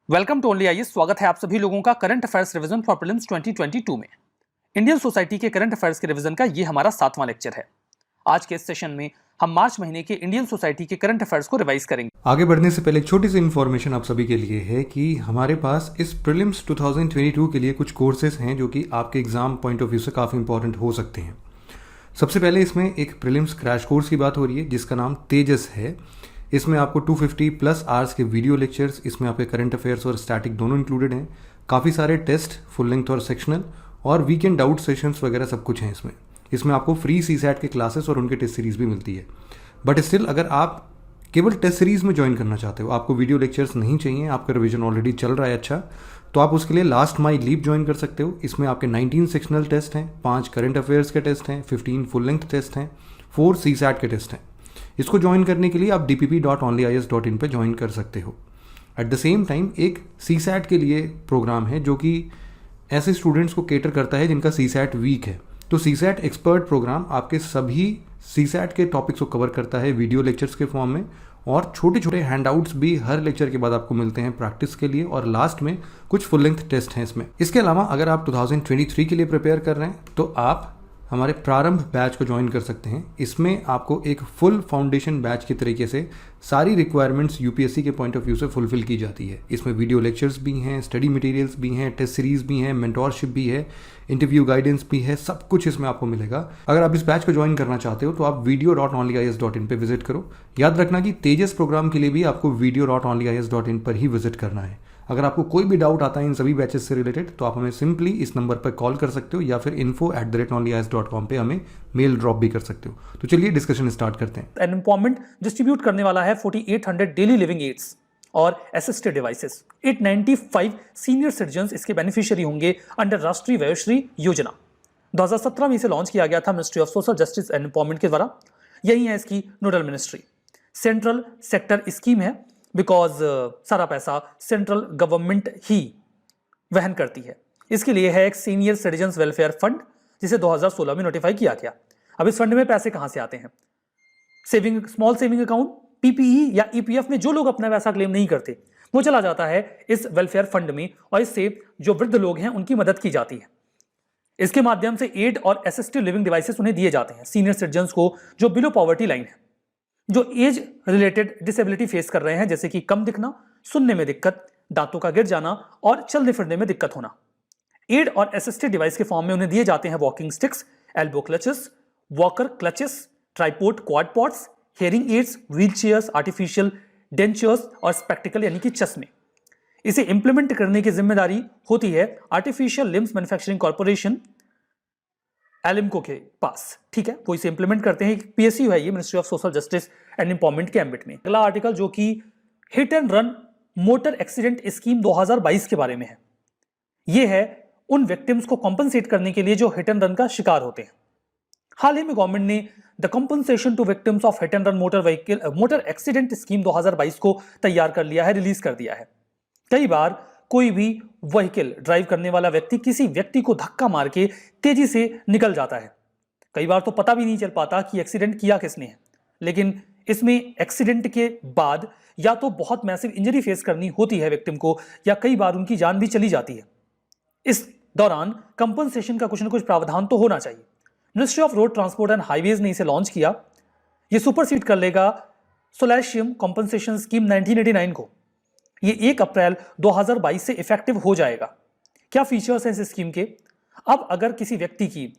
Welcome to only IAS. स्वागत है आप सभी लोगों का current affairs revision for prelims 2022 में। इंडियन सोसाइटी के करंट अफेयर्स के रिवीजन का ये हमारा 7वां लेक्चर है। आज के इस सेशन में हम मार्च महीने के इंडियन सोसाइटी के करंट अफेयर्स को रिवाइज करेंगे। आगे बढ़ने से पहले एक छोटी सी इन्फॉर्मेशन आप सभी के लिए है कि हमारे पास इस प्रीलिम्स 2022 के लिए कुछ कोर्सेज हैं जो कि आपके एग्जाम पॉइंट ऑफ व्यू से काफ़ी इंपॉर्टेंट हो सकते हैं। सबसे पहले इसमें एक प्रीलिम्स क्रैश कोर्स की बात हो रही है जिसका नाम तेजस है। इसमें आपको 250 प्लस आवर्स के वीडियो लेक्चर्स, इसमें आपके करंट अफेयर्स और स्टैटिक दोनों इंक्लूडेड हैं। काफ़ी सारे टेस्ट, फुल लेंथ और सेक्शनल, और वीकेंड डाउट सेशंस वगैरह सब कुछ हैं इसमें आपको फ्री सीसैट के क्लासेस और उनके टेस्ट सीरीज भी मिलती है। बट स्टिल अगर आप केवल टेस्ट सीरीज में ज्वाइन करना चाहते हो, आपको वीडियो लेक्चर्स नहीं चाहिए, आपका रिवीजन ऑलरेडी चल रहा है अच्छा, तो आप उसके लिए लास्ट माई लीप ज्वाइन कर सकते हो। इसमें आपके 19 सेक्शनल टेस्ट हैं, 5 करंट अफेयर्स के टेस्ट हैं, 15 फुल लेंथ टेस्ट हैं, 4 सीसैट के टेस्ट हैं। इसको ज्वाइन करने के लिए आप dpp.onlyis.in पे ज्वाइन कर सकते हो। एट द सेम टाइम एक सीसैट के लिए प्रोग्राम है जो कि ऐसे स्टूडेंट्स को केटर करता है जिनका सीसैट वीक है। तो सीसैट एक्सपर्ट प्रोग्राम आपके सभी सीसैट के टॉपिक्स को कवर करता है वीडियो लेक्चर्स के फॉर्म में, और छोटे छोटे हैंडआउट्स भी हर लेक्चर के बाद आपको मिलते हैं प्रैक्टिस के लिए, और लास्ट में कुछ फुल लेंथ टेस्ट हैं इसमें। इसके अलावा अगर आप 2023 के लिए प्रिपेयर कर रहे हैं तो आप हमारे प्रारंभ बैच को ज्वाइन कर सकते हैं। इसमें आपको एक फुल फाउंडेशन बैच के तरीके से सारी रिक्वायरमेंट्स यूपीएससी के पॉइंट ऑफ व्यू से फुलफिल की जाती है। इसमें वीडियो लेक्चर्स भी हैं, स्टडी मटेरियल्स भी हैं, टेस्ट सीरीज भी हैं, मेंटोरशिप भी है, इंटरव्यू गाइडेंस भी है, सब कुछ इसमें आपको मिलेगा। अगर आप इस बैच को ज्वाइन करना चाहते हो तो आप video.onlyis.in पे विजिट करो। याद रखना कि तेजस प्रोग्राम के लिए भी आपको video.onlyis.in पर ही विजिट करना है। अगर आपको कोई भी डाउट आता है इन सभी बैचेस से रिलेटेड तो आप हमें सिंपली इस नंबर पर कॉल कर सकते हो, या फिर info@onlyis.com पे हमें मेल ड्रॉप भी कर सकते हो। तो चलिए डिस्कशन स्टार्ट करते हैं। अनएम्प्लॉयमेंट डिस्ट्रीब्यूट करने वाला है 4800 डेली लिविंग एड्स और असिस्टेड डिवाइसेस। 895 सीनियर सिटीजन्स इसके बेनिफिशियरी होंगे अंडर राष्ट्रीय वयोश्री योजना। 2017 में इसे लॉन्च किया गया था ministry of social justice and employment के द्वारा। यही है इसकी nodal ministry. Central sector scheme है बिकॉज सारा पैसा सेंट्रल गवर्नमेंट ही वहन करती है। इसके लिए है एक सीनियर सिटीजन्स वेलफेयर फंड जिसे 2016 में नोटिफाई किया गया। अब इस फंड में पैसे कहां से आते हैं? Saving, small saving account, PPE या ईपीएफ में जो लोग अपना पैसा क्लेम नहीं करते वो चला जाता है इस वेलफेयर फंड में, और इससे जो वृद्ध लोग हैं उनकी मदद की जाती है। इसके माध्यम से एड और असिस्टिव लिविंग डिवाइसेस उन्हें दिए जाते हैं सीनियर सिटीजन्स को जो बिलो पॉवर्टी लाइन है, जो एज रिलेटेड डिसेबिलिटी फेस कर रहे हैं, जैसे कि कम दिखना, सुनने में दिक्कत, दांतों का गिर जाना और चलने फिरने में दिक्कत होना। एड और असिस्टेड डिवाइस के फॉर्म में उन्हें दिए जाते हैं walking sticks, elbow clutches, walker clutches, tripod quad pods, hearing aids, wheel chairs, artificial dentures और स्पेक्टिकल यानी कि चश्मे। इसे इंप्लीमेंट करने की जिम्मेदारी होती है artificial limbs manufacturing corporation ALIMCO के पास। ठीक है, वो इसे इंप्लीमेंट करते हैं। पीएसयू है ये, ministry of social justice and empowerment के एम्बिट में। अगला आर्टिकल जो कि hit and run motor accident scheme 2022 के बारे में है। ये है उन विक्टिम्स को कॉम्पनसेट करने के लिए जो हिट एंड रन का शिकार होते हैं। हाल ही में गवर्नमेंट ने the compensation to victims of hit and run motor accident scheme 2022 को तैयार कर लिया है, रिलीज कर दिया है। कई बार कोई भी व्हीकल ड्राइव करने वाला व्यक्ति किसी व्यक्ति को धक्का मार के तेजी से निकल जाता है। कई बार तो पता भी नहीं चल पाता कि एक्सीडेंट किया किसने है, लेकिन इसमें एक्सीडेंट के बाद या तो बहुत मैसिव इंजरी फेस करनी होती है विक्टिम को, या कई बार उनकी जान भी चली जाती है। इस दौरान कंपनसेशन का कुछ न कुछ प्रावधान तो होना चाहिए। Ministry of road transport and highways ने इसे लॉन्च किया। यह सुपरसीड कर लेगा सोलैशियम कंपनसेशन स्कीम 1989 को। ये 1 अप्रैल 2022 से इफेक्टिव हो जाएगा। क्या फीचर्स हैं इस स्कीम के? अब अगर किसी व्यक्ति की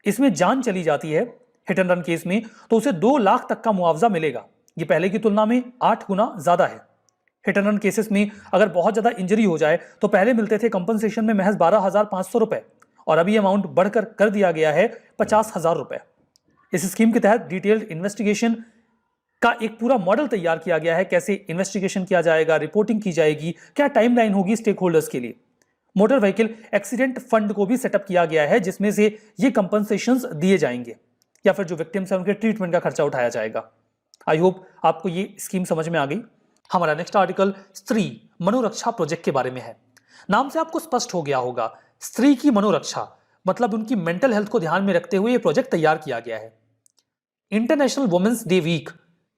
इसमें जान चली जाती है हिट एंड रन केस में, तो उसे 2 लाख तक का मुआवजा मिलेगा। ये पहले की तुलना में 8 गुना ज्यादा है। हिट एंड रन केसेस में अगर बहुत ज्यादा इंजरी हो जाए तो पहले मिलते थे कंपनसेशन में महज 12,500 रुपए, और अभी अमाउंट बढ़कर कर दिया गया है 50,000 रुपए। इस स्कीम के तहत डिटेल्ड इन्वेस्टिगेशन का एक पूरा मॉडल तैयार किया गया है। कैसे इन्वेस्टिगेशन किया जाएगा, रिपोर्टिंग की जाएगी, क्या टाइमलाइन होगी स्टेक होल्डर्स के लिए। मोटर व्हीकल एक्सीडेंट फंड को भी सेटअप किया गया है जिसमें से ये कंपनसेशंस दिए जाएंगे, या फिर जो विक्टिम्स हैं उनके ट्रीटमेंट का खर्चा उठाया जाएगा। आई होप आपको ये स्कीम समझ में आ गई। हमारा नेक्स्ट आर्टिकल स्त्री मनोरक्षा प्रोजेक्ट के बारे में है। नाम से आपको स्पष्ट हो गया होगा, स्त्री की मनोरक्षा मतलब उनकी मेंटल हेल्थ को ध्यान में रखते हुए ये प्रोजेक्ट तैयार किया गया है। इंटरनेशनल वुमेन्स डे वीक,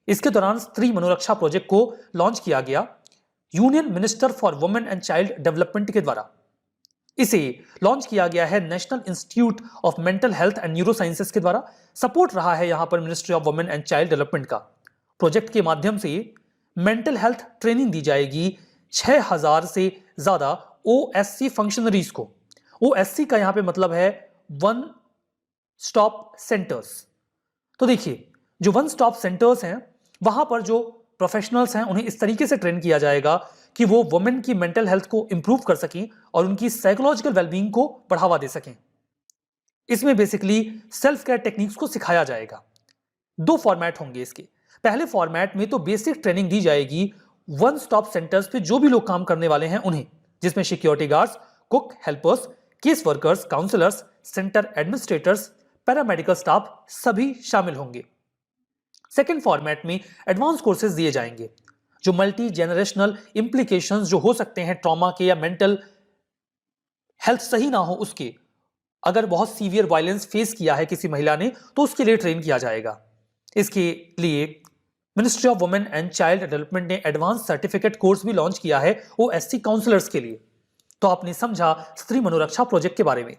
इसके दौरान स्त्री मनोरक्षा प्रोजेक्ट को लॉन्च किया गया। Union minister for women and child development के द्वारा इसे लॉन्च किया गया है national institute of mental health and neuro sciences के द्वारा। सपोर्ट रहा है यहां पर ministry of women and child development का। प्रोजेक्ट के माध्यम से मेंटल हेल्थ ट्रेनिंग दी जाएगी 6000 से ज्यादा ओएससी फंक्शनरीज को। ओएससी का यहां पे मतलब है वन स्टॉप सेंटर्स। तो देखिए, जो वन स्टॉप सेंटर्स हैं वहां पर जो प्रोफेशनल्स हैं उन्हें इस तरीके से ट्रेन किया जाएगा कि वो वुमेन की मेंटल हेल्थ को इंप्रूव कर सकें और उनकी साइकोलॉजिकल वेलबींग को बढ़ावा दे सकें। इसमें बेसिकली सेल्फ केयर टेक्निक्स को सिखाया जाएगा। 2 फॉर्मेट होंगे इसके। पहले फॉर्मेट में तो बेसिक ट्रेनिंग दी जाएगी वन स्टॉप सेंटर्स पे जो भी लोग काम करने वाले हैं उन्हें, जिसमें security guards, cook, helpers, case workers, counsellors, centre administrators, paramedical staff सभी शामिल होंगे। सेकेंड फॉर्मेट में एडवांस कोर्सेज दिए जाएंगे जो मल्टी जेनरेशनल इंप्लीकेशंस जो हो सकते हैं ट्रॉमा के या मेंटल हेल्थ सही ना हो उसके, अगर बहुत सीवियर वायलेंस फेस किया है किसी महिला ने तो उसके लिए ट्रेन किया जाएगा। इसके लिए ministry of women and child development ने एडवांस सर्टिफिकेट कोर्स भी लॉन्च किया है ओएससी काउंसलर्स के लिए। तो आपने समझा स्त्री मनोरक्षा प्रोजेक्ट के बारे में।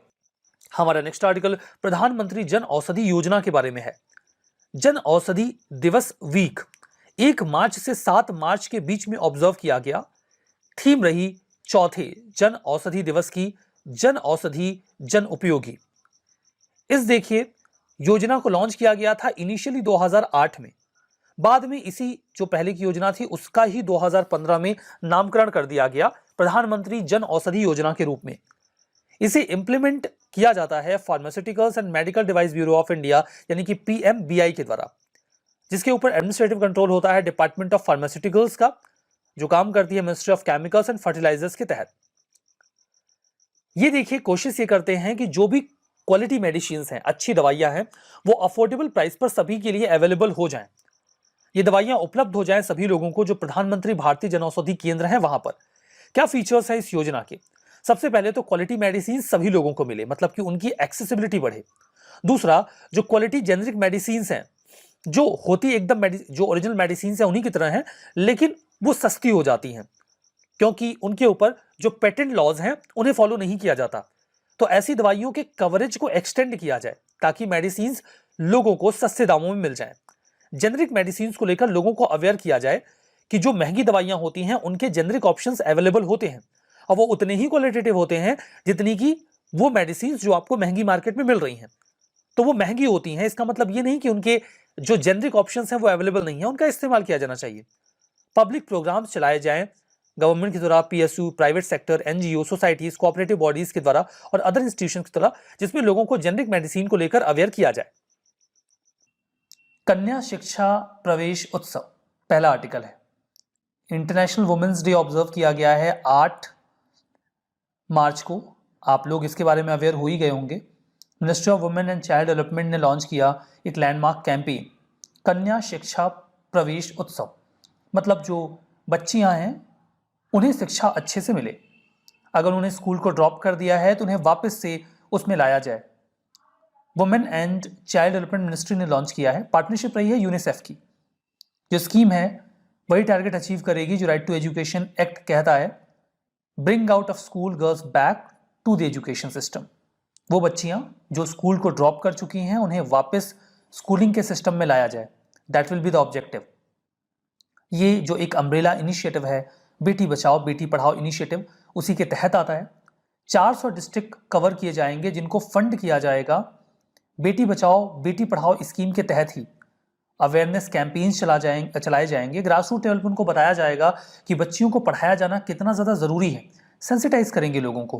हमारा नेक्स्ट आर्टिकल प्रधानमंत्री जन औषधि योजना के बारे में है। जन औषधि दिवस वीक 1 मार्च से 7 मार्च के बीच में ऑब्जर्व किया गया। थीम रही चौथे जन औषधि दिवस की, जन औषधि जन उपयोगी। इस देखिए योजना को लॉन्च किया गया था इनिशियली 2008 में, बाद में इसी जो पहले की योजना थी उसका ही 2015 में नामकरण कर दिया गया प्रधानमंत्री जन औषधि योजना के रूप में। इसे इंप्लीमेंट किया जाता है pharmaceuticals and medical device bureau of India यानी कि पीएमबीआई के द्वारा, जिसके ऊपर एडमिनिस्ट्रेटिव कंट्रोल होता है डिपार्टमेंट ऑफ फार्मास्यूटिकल्स का, जो काम करती है ministry of chemicals and fertilizers के तहत। ये देखिए कोशिश ये करते हैं कि जो भी क्वालिटी मेडिसिन हैं, अच्छी दवाइयां हैं, वो अफोर्डेबल प्राइस पर सभी के लिए अवेलेबल हो जाएं। ये दवाइयां उपलब्ध हो जाएं सभी लोगों को जो प्रधानमंत्री भारतीय जनऔषधि केंद्र है वहां पर। क्या फीचर्स हैं इस योजना के? सबसे पहले तो क्वालिटी मेडिसिन सभी लोगों को मिले, मतलब कि उनकी एक्सेसिबिलिटी बढ़े। दूसरा, जो क्वालिटी जेनरिक मेडिसिन हैं जो होती एकदम जो ओरिजिनल मेडिसिन है उन्हीं की तरह हैं, लेकिन वो सस्ती हो जाती हैं क्योंकि उनके ऊपर जो पेटेंट लॉज हैं उन्हें फॉलो नहीं किया जाता। तो ऐसी दवाइयों के कवरेज को एक्सटेंड किया जाए ताकि मेडिसिन लोगों को सस्ते दामों में मिल जाए। जेनरिक मेडिसिन को लेकर लोगों को अवेयर किया जाए कि जो महंगी दवाइयां होती हैं उनके जेनरिक ऑप्शंस अवेलेबल होते हैं और वो उतने ही क्वालिटेटिव होते हैं जितनी की वो मेडिसिन जो आपको महंगी मार्केट में मिल रही हैं। तो वो महंगी होती हैं, इसका मतलब ये नहीं कि उनके जो जेनरिक ऑप्शंस हैं वो अवेलेबल नहीं है, उनका इस्तेमाल किया जाना चाहिए। पब्लिक प्रोग्राम्स चलाए जाएं गवर्नमेंट के द्वारा, PSU, private sector, NGO, societies, cooperative bodies के द्वारा और अदर इंस्टीट्यूशंस की द्वारा, जिसमें लोगों को जेनरिक मेडिसिन को लेकर अवेयर किया जाए। कन्या शिक्षा प्रवेश उत्सव पहला आर्टिकल है। इंटरनेशनल वुमेन्स डे ऑब्जर्व किया गया है 8 मार्च को। आप लोग इसके बारे में अवेयर हो ही गए होंगे। Ministry of women and child development ने लॉन्च किया एक लैंडमार्क कैंपेन कन्या शिक्षा प्रवेश उत्सव। मतलब जो बच्चियां हैं उन्हें शिक्षा अच्छे से मिले, अगर उन्हें स्कूल को ड्रॉप कर दिया है तो उन्हें वापस से उसमें लाया जाए। Women and child development ministry ने लॉन्च किया है, पार्टनरशिप रही है यूनिसेफ की। जो स्कीम है वही टारगेट अचीव करेगी जो राइट टू एजुकेशन एक्ट कहता है, bring out of school girls back to the education system. वो बच्चियां जो स्कूल को ड्रॉप कर चुकी हैं उन्हें वापस स्कूलिंग के सिस्टम में लाया जाए। That will be the objective. ये जो एक अम्ब्रेला इनिशिएटिव है बेटी बचाओ बेटी पढ़ाओ इनिशिएटिव, उसी के तहत आता है। 400 डिस्ट्रिक्ट कवर किए जाएंगे जिनको फंड किया जाएगा बेटी बचाओ बेटी पढ़ाओ स्कीम के तहत ही। अवेयरनेस कैंपेन्स चलाए जाएंगे, ग्रास रूट लेवल पर उनको बताया जाएगा कि बच्चियों को पढ़ाया जाना कितना ज़्यादा ज़रूरी है। सेंसिटाइज करेंगे लोगों को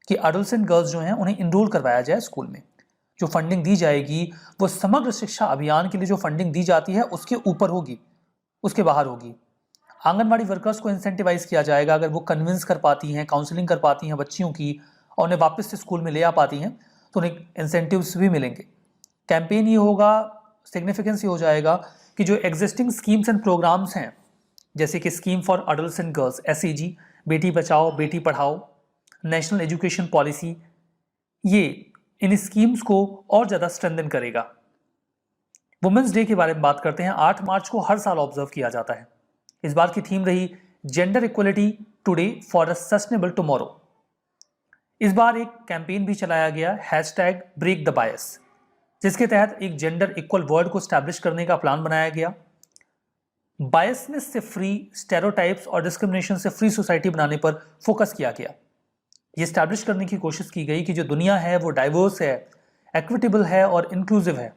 कि एडोलसेंट गर्ल्स जो हैं उन्हें इनरोल करवाया जाए स्कूल में। जो फंडिंग दी जाएगी वो समग्र शिक्षा अभियान के लिए जो फंडिंग दी जाती है उसके ऊपर होगी, उसके बाहर होगी। आंगनबाड़ी वर्कर्स को इंसेंटिवाइज किया जाएगा, अगर वो कन्विंस कर पाती हैं, काउंसलिंग कर पाती हैं बच्चियों की और उन्हें वापस से स्कूल में ले आ पाती हैं तो उन्हें इंसेंटिव्स भी मिलेंगे। कैंपेन ये होगा, सिग्निफिकेंस ये हो जाएगा कि जो एग्जिस्टिंग स्कीम्स एंड प्रोग्राम्स हैं जैसे कि scheme for adolescent girls SAG, Beti Bachao Beti Padhao, national education policy, ये इन स्कीम्स को और ज़्यादा स्ट्रेंथन करेगा। वुमेन्स डे के बारे में बात करते हैं। 8 मार्च को हर साल ऑब्जर्व किया जाता है। इस बार की थीम रही gender equality today for a sustainable tomorrow. इस बार एक कैंपेन भी चलाया गया हैशटैग ब्रेक द बायस, जिसके तहत एक जेंडर इक्वल वर्ल्ड को स्टैब्लिश करने का प्लान बनाया गया। बायसनेस से फ्री, स्टेरियोटाइप्स और डिस्क्रिमिनेशन से फ्री सोसाइटी बनाने पर फोकस किया गया। ये स्टैब्लिश करने की कोशिश की गई कि जो दुनिया है वो डाइवर्स है, एक्विटेबल है और इंक्लूसिव है।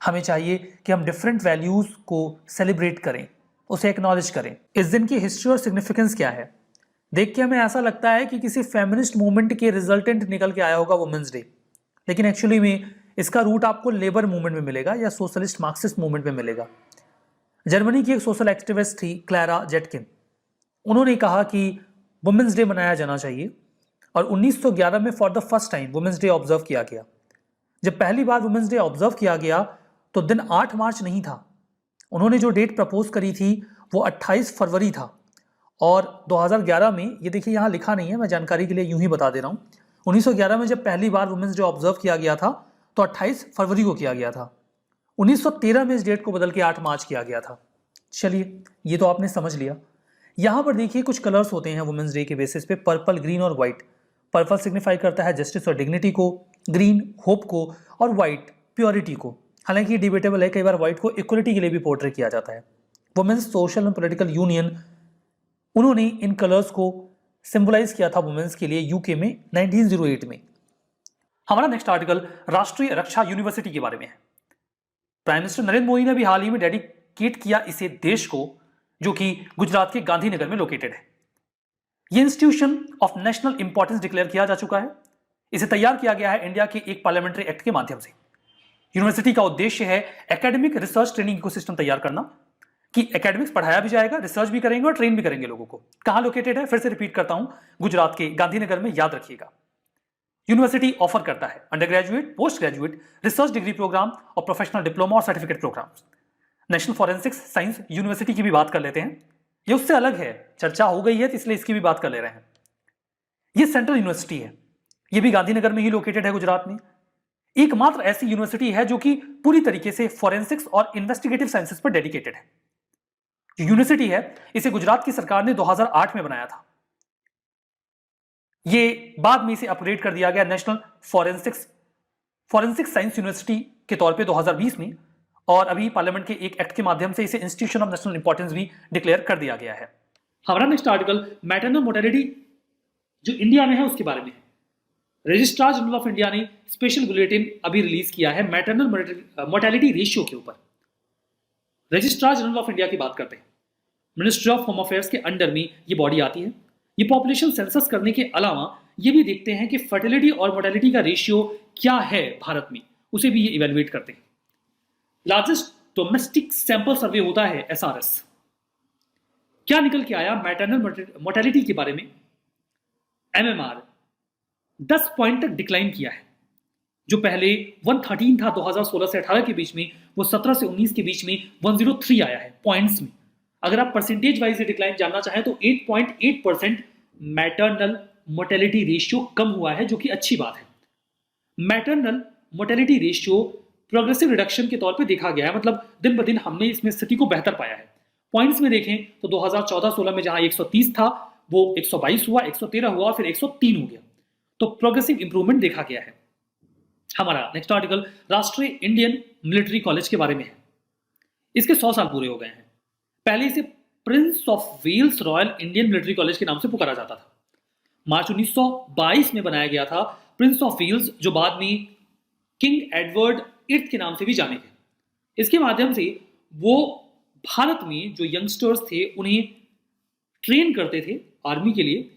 हमें चाहिए कि हम डिफरेंट वैल्यूज को सेलिब्रेट करें, उसे एक्नॉलेज करें। इस दिन की हिस्ट्री और सिग्निफिकेंस क्या है? देख के हमें ऐसा लगता है कि किसी फेमिनिस्ट मूवमेंट के रिजल्टेंट निकल के आया होगा वुमेन्स डे, लेकिन एक्चुअली में इसका रूट आपको लेबर मूवमेंट में मिलेगा या सोशलिस्ट मार्क्सिस्ट मूवमेंट में मिलेगा। जर्मनी की एक सोशल एक्टिविस्ट थी क्लैरा जेटकिन। उन्होंने कहा कि वुमेन्स डे मनाया जाना चाहिए और 1911 में for the first time women's day observe किया गया। जब पहली बार वुमेन्स डे ऑब्जर्व किया गया तो दिन 8 मार्च नहीं था। उन्होंने जो डेट प्रपोज करी थी वो 28 फरवरी था और 2011 में, ये देखिए यहाँ लिखा नहीं है, मैं जानकारी के लिए यूं ही बता दे रहा हूँ, 1911 में जब पहली बार वुमेन्स डे ऑब्जर्व किया गया था तो 28 फरवरी को किया गया था। 1913 में इस डेट को बदल के 8 मार्च किया गया था। चलिए, ये तो आपने समझ लिया। यहाँ पर देखिए कुछ कलर्स होते हैं वुमेन्स डे के बेसिस पे, पर्पल, ग्रीन और व्हाइट। पर्पल सिग्निफाई करता है जस्टिस और डिग्निटी को, ग्रीन होप को और व्हाइट प्योरिटी को। हालांकि ये डिबेटेबल है, कई बार व्हाइट को इक्वलिटी के लिए भी पोर्ट्रे किया जाता है। Women's social and political union, उन्होंने इन कलर्स को सिंबलाइज किया था वुमेन्स के लिए यूके में 1908 में। हमारा नेक्स्ट आर्टिकल राष्ट्रीय रक्षा यूनिवर्सिटी के बारे में है। प्राइम मिनिस्टर नरेंद्र मोदी ने भी हाल ही में डेडिकेट किया इसे देश को, जो कि गुजरात के गांधीनगर में लोकेटेड है। यह institution of national importance declare किया जा चुका है। इसे तैयार किया गया है इंडिया के एक पार्लियामेंट्री एक्ट के माध्यम से। यूनिवर्सिटी का उद्देश्य है एकेडमिक रिसर्च ट्रेनिंग इकोसिस्टम तैयार करना, कि एकेडमिक्स पढ़ाया भी जाएगा, रिसर्च भी करेंगे और ट्रेन भी करेंगे लोगों को। कहां लोकेटेड है, फिर से रिपीट करता हूं, गुजरात के गांधीनगर में, याद रखिएगा। यूनिवर्सिटी ऑफर करता है undergraduate, postgraduate, research degree programme और प्रोफेशनल डिप्लोमा और certificate programmes. National forensics science university की भी बात कर लेते हैं। ये उससे अलग है, चर्चा हो गई है तो इसलिए इसकी भी बात कर ले रहे हैं। ये सेंट्रल यूनिवर्सिटी है, ये भी गांधीनगर में ही लोकेटेड है गुजरात में। एकमात्र ऐसी यूनिवर्सिटी है जो कि पूरी तरीके से फॉरेंसिक्स और इन्वेस्टिगेटिव साइंसेस पर डेडिकेटेड है। जो यूनिवर्सिटी है इसे गुजरात की सरकार ने 2008 में बनाया था। ये बाद में इसे अपग्रेड कर दिया गया नेशनल फॉरेंसिक साइंस यूनिवर्सिटी के तौर पे 2020 में, और अभी पार्लियामेंट के एक एक्ट के माध्यम से इसे इंस्टीट्यूशन ऑफ नेशनल इंपॉर्टेंस भी डिक्लेयर कर दिया गया है। हमारा नेक्स्ट आर्टिकल मैटरनल मोर्टेलिटी जो इंडिया में है उसके बारे में है। रजिस्ट्रार जनरल ऑफ इंडिया ने स्पेशल बुलेटिन अभी रिलीज किया है मैटरनल मोर्टेलिटी रेशियो के ऊपर। रजिस्ट्रार जनरल ऑफ इंडिया की बात करते हैं। मिनिस्ट्री ऑफ होम अफेयर्स के अंडर में ये बॉडी आती है। ये पॉपुलेशन सेंसस करने के अलावा ये भी देखते हैं कि फर्टिलिटी और मोर्टेलिटी का रेशियो क्या है भारत में, उसे भी ये इवेलुएट करते हैं। लार्जेस्ट डोमेस्टिक सैंपल सर्वे होता है SRS। क्या निकल के आया मैटरनल मोर्टेलिटी के बारे में? MMR 10 पॉइंट तक डिक्लाइन किया है। जो पहले 113 था 2016 से 18 के बीच में, वो 17 से 19 के बीच में 103 आया है पॉइंट्स में। अगर आप परसेंटेज वाइज डिक्लाइन जानना चाहें तो 8.8% मैटरनल मोर्टेलिटी रेशियो कम हुआ है, जो कि अच्छी बात है। Maternal mortality ratio progressive reduction के तौर पे देखा गया है, मतलब दिन ब दिन हमने इसमें स्थिति को बेहतर पाया है। पॉइंट्स में देखें तो 2014-16 में जहां 130 था वो 122 हुआ, 113 हुआ और फिर 103 हो गया। तो प्रोग्रेसिव इंप्रूवमेंट देखा गया है। हमारा नेक्स्ट आर्टिकल राष्ट्रीय इंडियन मिलिट्री कॉलेज के बारे में है। इसके 100 साल पूरे हो गए हैं। पहले इसे Prince of Wales Royal Indian Military College के नाम से पुकारा जाता था। मार्च 1922 में बनाया गया था प्रिंस ऑफ वेल्स, जो बाद में किंग एडवर्ड VIII के नाम से भी जाने गए। इसके माध्यम से वो भारत में जो यंगस्टर्स थे उन्हें ट्रेन करते थे आर्मी के लिए।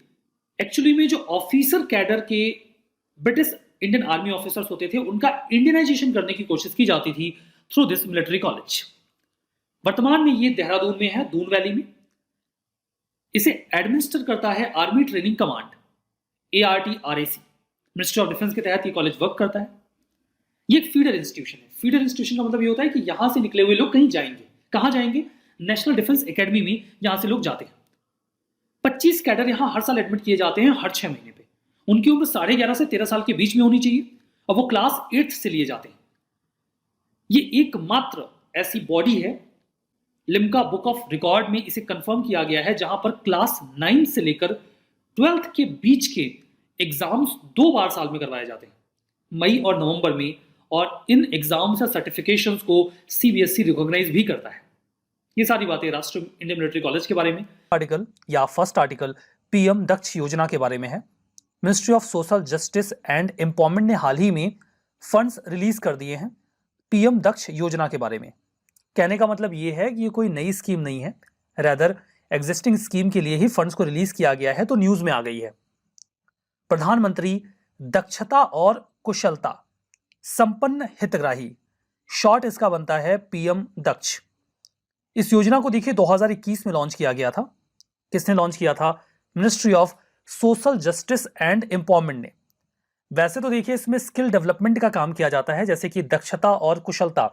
एक्चुअली में जो ऑफिसर कैडर के ब्रिटिश इंडियन आर्मी ऑफिसर्स होते थे उनका इंडियनाइजेशन करने की कोशिश की जाती थी थ्रू दिस मिलिट्री कॉलेज। वर्तमान में ये देहरादून में है, दून वैली में। इसे एडमिनिस्टर करता है army training command, ARTRAC। Ministry of defence के तहत ये कॉलेज वर्क करता है। ये एक फीडर इंस्टीट्यूशन है। फीडर इंस्टीट्यूशन का मतलब ये होता है कि यहां से निकले हुए लोग कहीं जाएंगे। कहां जाएंगे? नेशनल डिफेंस एकेडमी में, यहां से लोग जाते हैं। 25 कैडर यहां हर साल एडमिट किए जाते हैं, हर 6 महीने पे। उनकी उम्र 11.5 से 13 साल के बीच में होनी चाहिए और वो क्लास 8th से लिए जाते हैं। ये एकमात्र ऐसी बॉडी है लिम्का बुक ऑफ रिकॉर्ड में इसे कंफर्म किया गया है, जहां पर क्लास 9 से लेकर 12th के बीच के एग्जाम्स 2 बार साल में करवाए जाते हैं, मई और नवंबर में, और इन एग्जाम्स या सर्टिफिकेशंस को सीबीएसई रिकॉग्नाइज भी करता है। ये सारी बातें राष्ट्र इंडियन मिलिट्री कॉलेज के बारे में। आर्टिकल या फर्स्ट आर्टिकल पीएम दक्ष योजना के बारे में है। Ministry of social justice and empowerment ने हाल ही में फंड्स रिलीज कर दिए हैं पीएम दक्ष योजना के बारे में। कहने का मतलब ये है कि ये कोई नई स्कीम नहीं है, रैदर एग्जिस्टिंग स्कीम के लिए ही फंड्स को रिलीज किया गया है, तो न्यूज में आ गई है। प्रधानमंत्री दक्षता और कुशलता संपन्न हितग्राही, शॉर्ट इसका बनता है पीएम दक्ष। इस योजना को देखिए 2021 में लॉन्च किया गया था। किसने लॉन्च किया था? Ministry of social justice and empowerment ने। वैसे तो देखिए इसमें स्किल डेवलपमेंट का काम किया जाता है, जैसे कि दक्षता और कुशलता,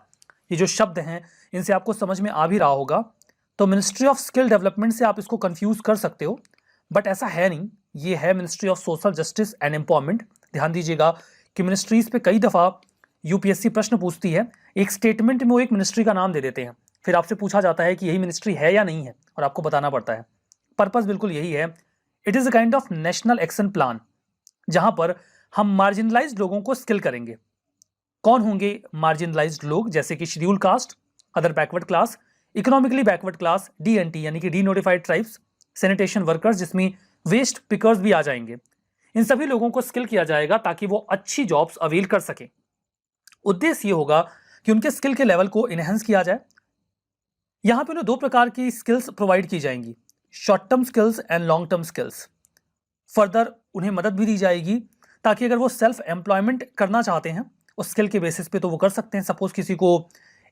ये जो शब्द हैं इनसे आपको समझ में आ भी रहा होगा, तो मिनिस्ट्री ऑफ स्किल डेवलपमेंट से आप इसको कंफ्यूज कर सकते हो, बट ऐसा है नहीं। ये है ministry of social justice and empowerment. ध्यान दीजिएगा कि मिनिस्ट्रीज पे कई दफा यूपीएससी प्रश्न पूछती है, एक स्टेटमेंट में वो एक मिनिस्ट्री का नाम दे देते हैं, फिर आपसे पूछा जाता है कि यही मिनिस्ट्री है या नहीं है, और आपको बताना पड़ता है। पर्पस बिल्कुल यही है, it is a kind of national action plan, जहां पर हम मार्जिनलाइज्ड लोगों को स्किल करेंगे। कौन होंगे मार्जिनलाइज्ड लोग? जैसे कि schedule caste, other backward class, economically backward class, DNT यानी कि D notified tribes, sanitation workers जिसमें वेस्ट पिकर्स भी आ जाएंगे। इन सभी लोगों को स्किल किया जाएगा ताकि वो अच्छी जॉब्स अवेल कर सकें। उद्देश्य ये होगा कि उनके स्किल के लेवल को इनहेंस किया जाए। यहां पे उन्हें 2 प्रकार की स्किल्स प्रोवाइड की जाएंगी, short term skills and long term skills. Further उन्हें मदद भी दी जाएगी ताकि अगर वो सेल्फ एम्प्लॉयमेंट करना चाहते हैं उस स्किल के बेसिस पे तो वो कर सकते हैं। सपोज किसी को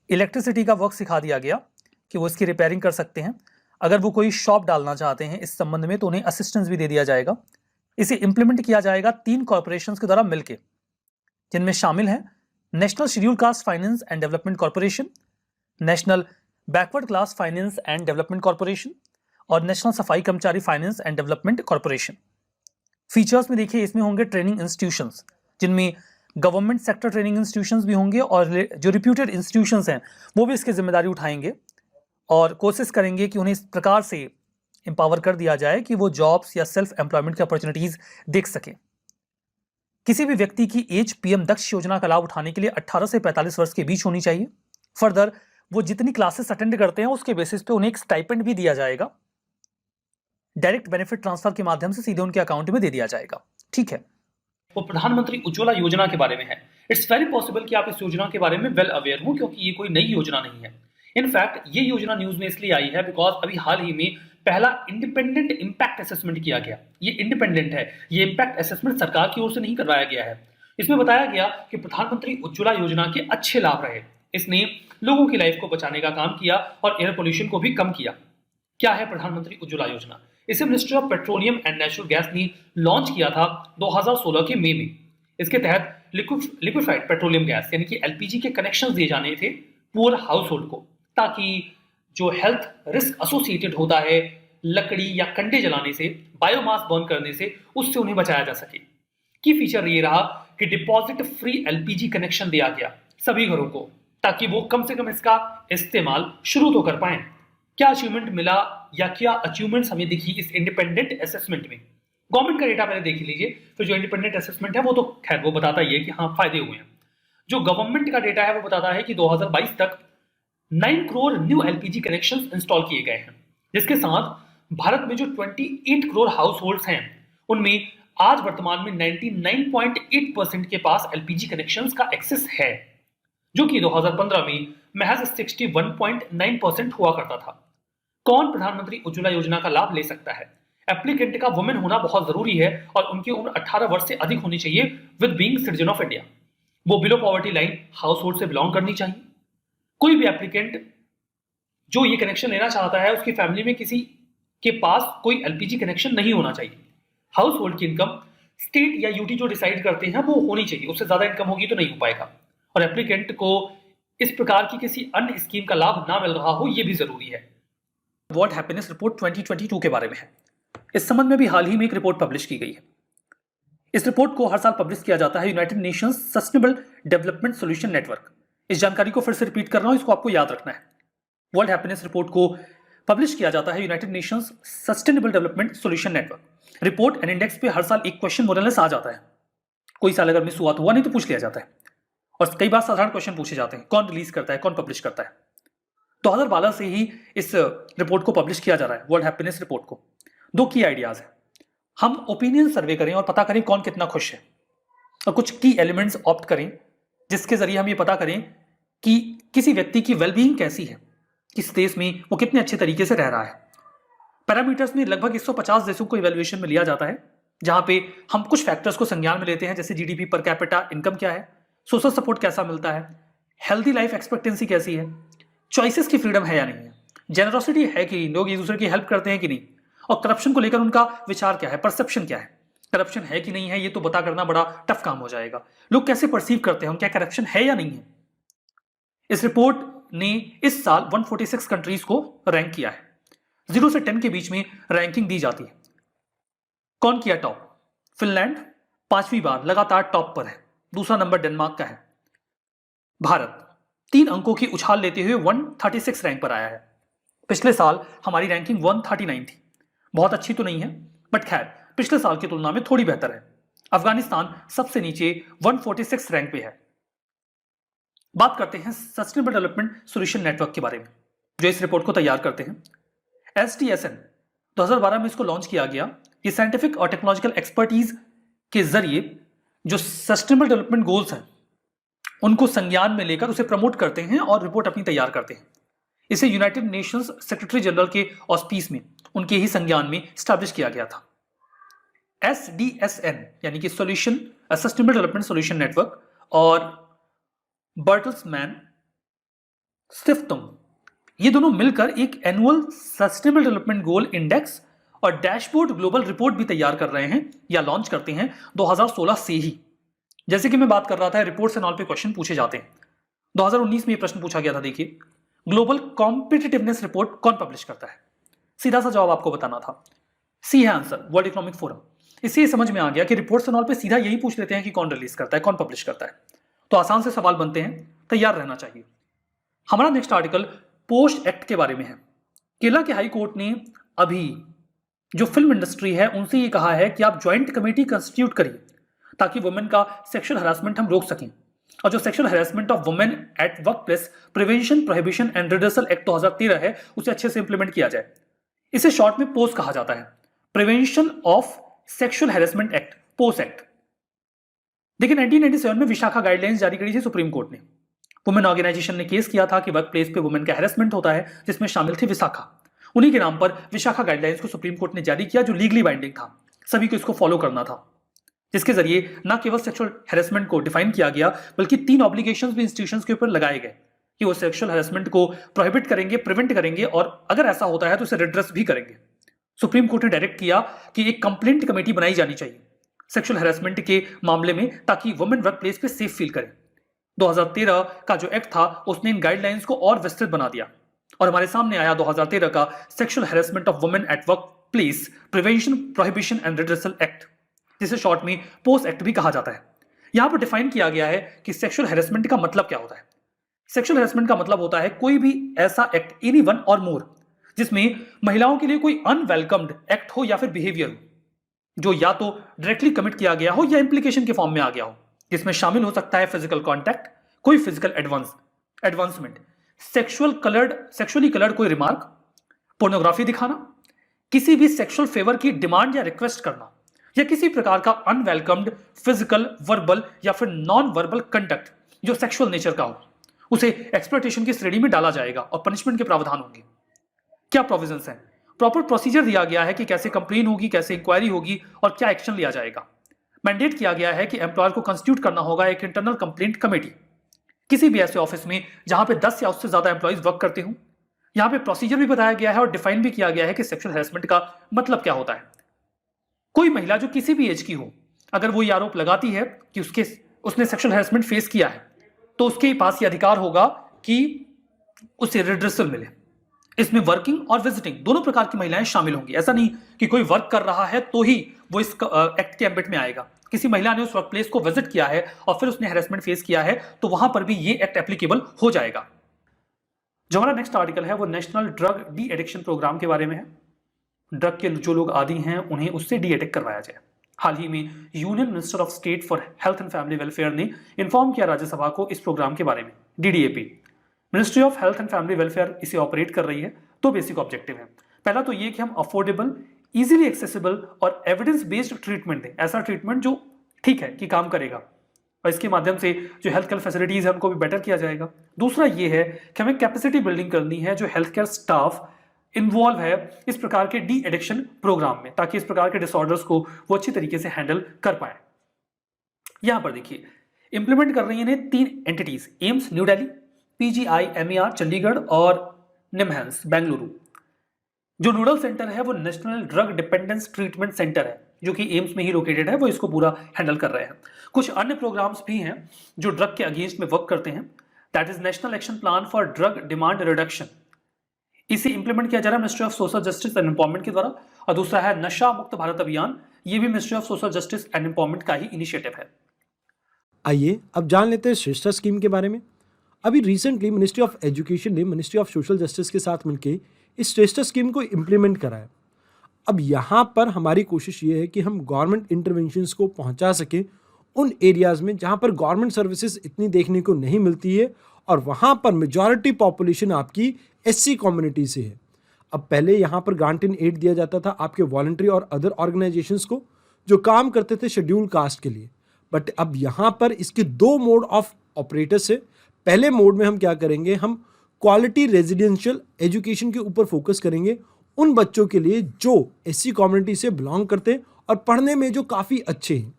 इलेक्ट्रिसिटी का वर्क सिखा दिया गया कि वो इसकी रिपेयरिंग कर सकते हैं, अगर वो कोई शॉप डालना चाहते हैं इस संबंध में तो उन्हें असिस्टेंस भी दे दिया जाएगा। इसे इंप्लीमेंट किया जाएगा 3 कॉर्पोरेशंस के द्वारा मिलकर, जिनमें शामिल हैं national schedule caste finance and development corporation, national backward class finance and development corporation और नेशनल सफाई कर्मचारी finance and development corporation. Features में देखिए इसमें होंगे ट्रेनिंग इंस्टीट्यूशंस, जिनमें गवर्नमेंट सेक्टर ट्रेनिंग इंस्टीट्यूशंस भी होंगे और जो रिप्यूटेड इंस्टीट्यूशंस हैं वो भी इसकी जिम्मेदारी उठाएंगे और कोशिश करेंगे कि उन्हें इस प्रकार से एम्पावर कर दिया जाए कि वो जॉब्स या सेल्फ एम्प्लॉयमेंट की अपॉर्चुनिटीज देख सकें। किसी भी व्यक्ति की एज पीएम दक्ष योजना का लाभ उठाने के लिए 18 से 45 वर्ष के बीच होनी चाहिए। फर्दर वो जितनी क्लासेस अटेंड करते हैं उसके बेसिस पे उन्हें एक स्टाइपेंड भी दिया जाएगा, डायरेक्ट बेनिफिट ट्रांसफर के माध्यम से सीधे उनके अकाउंट में दे दिया जाएगा। ठीक है, वो प्रधानमंत्री उज्ज्वला योजना के बारे में है। इट्स वेरी पॉसिबल कि आप इस योजना के बारे में वेल अवेयर हो, क्योंकि ये कोई नई योजना नहीं है। इनफैक्ट ये योजना न्यूज में इसलिए आई है बिकॉज अभी हाल ही में पहला इंडिपेंडेंट इंपैक्ट असेसमेंट किया गया। ये इंडिपेंडेंट है, ये इंपैक्ट असेसमेंट सरकार की ओर से नहीं करवाया गया है। इसमें बताया गया कि प्रधानमंत्री उज्ज्वला योजना के अच्छे लाभ रहे। इसने लोगों की लाइफ को बचाने का काम किया और एयर पोल्यूशन को भी कम किया। क्या है प्रधानमंत्री उज्ज्वला योजना? इसे ministry of petroleum and natural gas ने लॉन्च किया था 2016 के मई में। इसके तहत लिक्विफाइड पेट्रोलियम गैस यानी कि एलपीजी के कनेक्शन दिए जाने थे पुअर हाउस होल्ड को, ताकि जो हेल्थ रिस्क एसोसिएटेड होता है लकड़ी या कंडे जलाने से, बायोमास बर्न करने से, उससे उन्हें बचाया जा सके। की फीचर ये रहा कि डिपॉजिट फ्री एलपीजी कनेक्शन दिया गया सभी घरों को, ताकि वो कम से कम इसका इस्तेमाल शुरू तो कर पाए। क्या अचीवमेंट मिला या क्या अचीवमेंट्स हमें दिखी इस इंडिपेंडेंट असेसमेंट में? गवर्नमेंट का डेटा पहले देख लीजिए, फिर जो इंडिपेंडेंट असेसमेंट है वो तो खैर वो बताता ही है कि हाँ फायदे हुए हैं। जो गवर्नमेंट का डेटा है वो बताता है कि 2022 तक 9 crore new LPG connections install किए गए हैं, जिसके साथ भारत में जो 28 करोड़ हाउस होल्ड्स हैं उनमें आज वर्तमान में 99.8% के पास एलपीजी कनेक्शंस का एक्सेस है, जो कि 2015 में महज 61.9% हुआ करता था। कौन प्रधानमंत्री उज्ज्वला योजना का लाभ ले सकता है? एप्लीकेंट का वुमेन होना बहुत जरूरी है और उनकी उम्र 18 वर्ष से अधिक होनी चाहिए with being citizen of India. वो below poverty line household से बिलोंग करनी चाहिए। कोई भी एप्लीकेंट जो ये कनेक्शन लेना चाहता है उसकी फैमिली में किसी के पास कोई एलपीजी कनेक्शन नहीं होना चाहिए। हाउस होल्ड की इनकम स्टेट या यूटी जो डिसाइड करते हैं वो होनी चाहिए, उससे ज्यादा इनकम होगी तो नहीं हो पाएगा। और एप्लीकेंट को इस प्रकार की किसी अन्य स्कीम का लाभ ना मिल रहा हो ये भी जरूरी है। वर्ल्ड हैप्पीनेस रिपोर्ट 2022 के बारे में है। इस संबंध में भी हाल ही में एक रिपोर्ट पब्लिश की गई है। इस रिपोर्ट को हर साल पब्लिश किया जाता है United Nations sustainable development solution network. इस जानकारी को फिर से रिपीट कर रहा हूं, इसको आपको याद रखना है। वर्ल्ड हैप्पीनेस रिपोर्ट को पब्लिश किया जाता है United Nations sustainable development solution network. Report and index पे हर साल एक क्वेश्चन मोरलेस आ जाता है, कोई साल अगर मिस हुआ तो हुआ, नहीं तो पूछ लिया जाता है। और कई बार साधारण क्वेश्चन पूछे जाते हैं, कौन रिलीज करता है, कौन पब्लिश करता है। 2012 से ही इस रिपोर्ट को पब्लिश किया जा रहा है, वर्ल्ड हैप्पीनेस रिपोर्ट को। दो की आइडियाज है, हम ओपिनियन सर्वे करें और पता करें कौन कितना खुश है, और कुछ की एलिमेंट्स ऑप्ट करें जिसके जरिए हम ये पता करें कि किसी व्यक्ति की वेलबीइंग कैसी है, किस देश में वो कितने अच्छे तरीके से रह रहा है। पैरामीटर्स में लगभग 150 देशों को इवैल्यूएशन में लिया जाता है, जहां पे हम कुछ फैक्टर्स को संज्ञान में लेते हैं, जैसे जीडीपी पर कैपिटा इनकम क्या है, सोशल सपोर्ट कैसा मिलता है, हेल्दी लाइफ एक्सपेक्टेंसी कैसी है, चॉइसेस की फ्रीडम है या नहीं है, जेनरोसिटी है कि लोग एक दूसरे की हेल्प करते हैं कि नहीं, और करप्शन को लेकर उनका विचार क्या है, परसेप्शन क्या है। करप्शन है कि नहीं है ये तो पता करना बड़ा टफ काम हो जाएगा। लोग कैसे परसीव करते हैं, क्या करप्शन है या नहीं है। इस रिपोर्ट ने इस साल 146 कंट्रीज को रैंक किया है। 0 से 10 के बीच में रैंकिंग दी जाती है। कौन किया टॉप? फिनलैंड 5वीं बार लगातार टॉप पर है, दूसरा नंबर डेनमार्क का है। भारत 3 अंकों की उछाल लेते हुए 136 रैंक पर आया है। पिछले साल हमारी रैंकिंग 139 थी, बहुत अच्छी तो नहीं है बट खैर पिछले साल की तुलना में थोड़ी बेहतर है। अफगानिस्तान सबसे नीचे 146 रैंक पे है। बात करते हैं सस्टेनेबल डेवलपमेंट सॉल्यूशन नेटवर्क के बारे में, जो इस रिपोर्ट को तैयार करते हैं। SDSN 2012 में इसको लॉन्च किया गया। ये साइंटिफिक और टेक्नोलॉजिकल एक्सपर्टीज के जरिए जो सस्टेनेबल डेवलपमेंट गोल्स हैं उनको संज्ञान में लेकर उसे प्रमोट करते हैं और रिपोर्ट अपनी तैयार करते हैं। इसे यूनाइटेड नेशंस सेक्रेटरी जनरल के ऑस्पीस में उनके ही संज्ञान में स्टैब्लिश किया गया था। SDSN यानी कि solution sustainable development solution network और बर्टल्समैन स्टिफ्टुंग, ये दोनों मिलकर एक annual sustainable development goal index और डैशबोर्ड ग्लोबल रिपोर्ट भी तैयार कर रहे हैं या लॉन्च करते हैं 2016 से ही। जैसे कि मैं बात कर रहा था, रिपोर्ट्स एंड ऑल पे क्वेश्चन पूछे जाते हैं। 2019 में ये प्रश्न पूछा गया था, देखिए ग्लोबल कॉम्पिटिटिवनेस रिपोर्ट कौन पब्लिश करता है? सीधा सा जवाब आपको बताना था, सी है आंसर, वर्ल्ड इकोनॉमिक फोरम। इससे समझ में आ गया कि रिपोर्ट्स एंड ऑल पे सीधा यही पूछ लेते हैं कि कौन रिलीज करता है, कौन पब्लिश करता है। तो आसान से सवाल बनते हैं, तैयार रहना चाहिए। हमारा नेक्स्ट आर्टिकल पोस्ट एक्ट के बारे में है। केरला के हाई कोर्ट ने अभी जो फिल्म इंडस्ट्री है उनसे ये कहा है कि आप ज्वाइंट कमेटी कंस्टिट्यूट करिए ताकि वुमेन का सेक्सुअल हरासमेंट हम रोक सकें, और जो sexual harassment of women at work place prevention prohibition and redressal act 2013 है उसे अच्छे से इंप्लीमेंट किया जाए। इसे शॉर्ट में पोस्ट कहा जाता है, prevention of sexual harassment act, post act. देखिए 1997 में विशाखा गाइडलाइंस जारी करी थी सुप्रीम कोर्ट ने। वुमेन ऑर्गेनाइजेशन ने केस किया था कि वर्क प्लेस पे वुमेन का हैरेसमेंट होता है, जिसमें शामिल थी विशाखा। उन्हीं के नाम पर विशाखा गाइडलाइंस को सुप्रीम कोर्ट ने जारी किया, जो लीगली बाइंडिंग था, सभी को इसको फॉलो करना था, जिसके जरिए न केवल सेक्सुअल हैरेसमेंट को डिफाइन किया गया बल्कि 3 ऑब्लिगेशंस भी इंस्टीट्यूशंस के ऊपर लगाए गए कि वो सेक्सुअल हैरेसमेंट को प्रोहिबिट करेंगे, प्रिवेंट करेंगे, और अगर ऐसा होता है तो उसे रिड्रेस भी करेंगे। सुप्रीम कोर्ट ने डायरेक्ट किया कि एक कंप्लेंट कमेटी बनाई जानी चाहिए सेक्सुअल हैरेसमेंट के मामले में, ताकि वुमेन वर्क प्लेस पे सेफ फील करें। 2013 का जो एक्ट था उसने इन गाइडलाइंस को और विस्तृत बना दिया, और हमारे सामने आया 2013 का sexual harassment of women at work place prevention prohibition and redressal act, जिसे शॉर्ट में पोस्ट एक्ट भी कहा जाता है। यहां पर डिफाइन किया गया है कि सेक्सुअल हैरेसमेंट का मतलब क्या होता है। सेक्सुअल हैरेसमेंट का मतलब होता है कोई भी ऐसा एक्ट, एनी वन और मोर, जिसमें महिलाओं के लिए कोई अनवेलकम्ड एक्ट हो या फिर बिहेवियर हो, जो या तो डायरेक्टली कमिट किया गया हो या इंप्लीकेशन के फॉर्म में आ गया हो, जिसमें शामिल हो सकता है फिजिकल कॉन्टैक्ट, कोई फिजिकल एडवांसमेंट, सेक्सुअली कलर्ड कोई रिमार्क, पोर्नोग्राफी दिखाना, किसी भी सेक्सुअल फेवर की डिमांड या रिक्वेस्ट करना, या किसी प्रकार का अनवेलकम्ड फिजिकल, वर्बल या फिर नॉन वर्बल कंडक्ट जो सेक्सुअल नेचर का हो, उसे एक्सप्लॉयटेशन की श्रेणी में डाला जाएगा और पनिशमेंट के प्रावधान होंगे। क्या प्रोविजंस हैं? प्रॉपर प्रोसीजर दिया गया है कि कैसे कंप्लेन होगी, कैसे इंक्वायरी होगी और क्या एक्शन लिया जाएगा। मैंडेट किया गया है कि एम्प्लॉयर को कंस्टिट्यूट करना होगा एक इंटरनल कंप्लेंट कमेटी किसी भी ऐसे ऑफिस में जहां पे 10 या उससे ज्यादा एम्प्लॉइज वर्क करते हों। यहां पे प्रोसीजर भी बताया गया है और डिफाइन भी किया गया है कि सेक्सुअल हैरेसमेंट का मतलब क्या होता है। कोई महिला जो किसी भी एज की हो, अगर वो ये आरोप लगाती है कि उसने सेक्सुअल हैरेसमेंट फेस किया है, तो उसके पास ये अधिकार होगा कि उसे रिड्रेसल मिले। इसमें वर्किंग और विजिटिंग दोनों प्रकार की महिलाएं शामिल होंगी। ऐसा नहीं कि कोई वर्क कर रहा है तो ही वो इस एक्ट के एम्बिट में आएगा। किसी महिला ने उस वर्क प्लेस को विजिट किया है और फिर उसने हैरेसमेंट फेस किया है, तो वहां पर भी ये एक्ट एप्लीकेबल हो जाएगा। जो हमारा नेक्स्ट आर्टिकल है वो national drug de addiction programme के बारे में है। ड्रग के जो लोग आदी हैं उन्हें उससे डी एडिक्ट करवाया जाए। हाल ही में union minister of state for health and family welfare ने इन्फॉर्म किया राज्यसभा को इस प्रोग्राम के बारे में। DDAP, ministry of health and family welfare इसे ऑपरेट कर रही है। तो बेसिक ऑब्जेक्टिव है, पहला तो ये कि हम अफोर्डेबल, इजीली एक्सेसिबल और एविडेंस बेस्ड ट्रीटमेंट दें, ऐसा ट्रीटमेंट जो ठीक है कि काम करेगा, और इसके माध्यम से जो हेल्थ केयर फैसिलिटीज है उनको भी बेटर किया जाएगा। दूसरा ये है कि हमें कैपेसिटी बिल्डिंग करनी है जो हेल्थ केयर स्टाफ इन्वॉल्व है इस प्रकार के डी एडिक्शन प्रोग्राम में, ताकि इस प्रकार के डिसऑर्डर्स को वो अच्छी तरीके से हैंडल कर पाए। यहां पर देखिए इंप्लीमेंट कर रही है 3 entities, AIIMS new Delhi, PGIMER Chandigarh और निमहंस बेंगलुरु। जो नोडल सेंटर है वो national drug dependence treatment centre है जो कि एम्स में ही लोकेटेड है, वो इसको पूरा हैंडल कर रहे हैं। कुछ अन्य प्रोग्राम्स भी हैं जो ड्रग के अगेंस्ट में वर्क करते हैं, that is national action plan for drug demand reduction, इसे इंप्लीमेंट किया जा रहा है ministry of social justice and empowerment के द्वारा। और दूसरा है नशा मुक्त भारत अभियान, ये भी ministry of social justice and empowerment का ही इनिशिएटिव है। आइए अब जान लेते हैं श्रेष्ठा स्कीम के बारे में। अभी रिसेंटली मिनिस्ट्री ऑफ एजुकेशन ने मिनिस्ट्री ऑफ सोशल जस्टिस के साथ मिलकर इस श्रेष्ठा स्कीम को इम्प्लीमेंट कराया। अब यहाँ पर हमारी कोशिश ये है कि हम गवर्नमेंट इंटरवेंशंस को पहुँचा सकें उन एरियाज़ में जहाँ पर गवर्नमेंट सर्विसेज इतनी देखने को नहीं मिलती है और वहाँ पर मेजॉरिटी पॉपुलेशन आपकी SC कम्युनिटी से है। अब पहले यहाँ पर ग्रांट इन एड दिया जाता था आपके वॉलंटरी और अदर ऑर्गेनाइजेशंस को जो काम करते थे शेड्यूल कास्ट के लिए, बट अब यहाँ पर इसके 2 मोड ऑफ ऑपरेटर्स है। पहले मोड में हम क्या करेंगे, हम क्वालिटी रेजिडेंशियल एजुकेशन के ऊपर फोकस करेंगे उन बच्चों के लिए जो SC कम्युनिटी से बिलोंग करते हैं और पढ़ने में जो काफ़ी अच्छे हैं।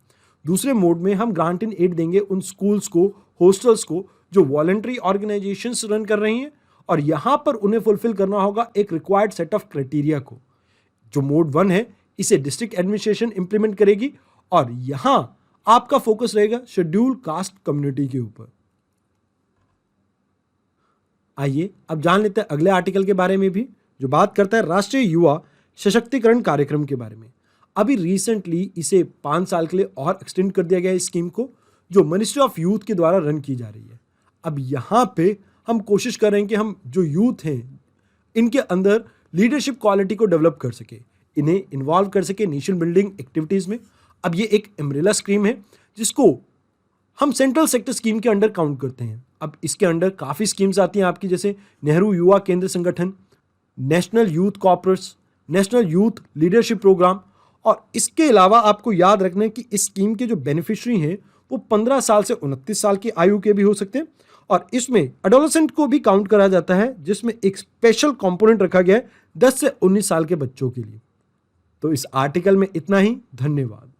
दूसरे मोड में हम ग्रांट इन एड देंगे उन स्कूल्स को, हॉस्टल्स को जो वॉलंटरी ऑर्गेनाइजेशंस रन कर रही हैं, और यहाँ पर उन्हें फुलफिल करना होगा एक रिक्वायर्ड सेट ऑफ क्राइटेरिया को। जो मोड 1 है इसे डिस्ट्रिक्ट एडमिनिस्ट्रेशन इंप्लीमेंट करेगी और यहाँ आपका फोकस रहेगा शेड्यूल कास्ट कम्युनिटी के ऊपर। आइए अब जान लेते हैं अगले आर्टिकल के बारे में भी, जो बात करता है राष्ट्रीय युवा सशक्तिकरण कार्यक्रम के बारे में। अभी रिसेंटली इसे 5 साल के लिए और एक्सटेंड कर दिया गया है इस स्कीम को, जो मिनिस्ट्री ऑफ यूथ के द्वारा रन की जा रही है। अब यहाँ पे हम कोशिश कर रहे हैं कि हम जो यूथ हैं इनके अंदर लीडरशिप क्वालिटी को डेवलप कर सके, इन्हें इन्वॉल्व कर सके नेशन बिल्डिंग एक्टिविटीज़ में। अब ये एक अम्ब्रेला स्कीम है जिसको हम सेंट्रल सेक्टर स्कीम के अंडर काउंट करते हैं। अब इसके अंडर काफ़ी स्कीम्स आती हैं आपकी, जैसे Nehru Yuva Kendra Sangathan, national youth corporates, national youth leadership programme. और इसके अलावा आपको याद रखना है कि इस स्कीम के जो बेनिफिशरी हैं वो 15 साल से 29 साल की आयु के भी हो सकते हैं, और इसमें एडोलेसेंट को भी काउंट करा जाता है, जिसमें एक स्पेशल कंपोनेंट रखा गया है 10 से 19 साल के बच्चों के लिए। तो इस आर्टिकल में इतना ही, धन्यवाद।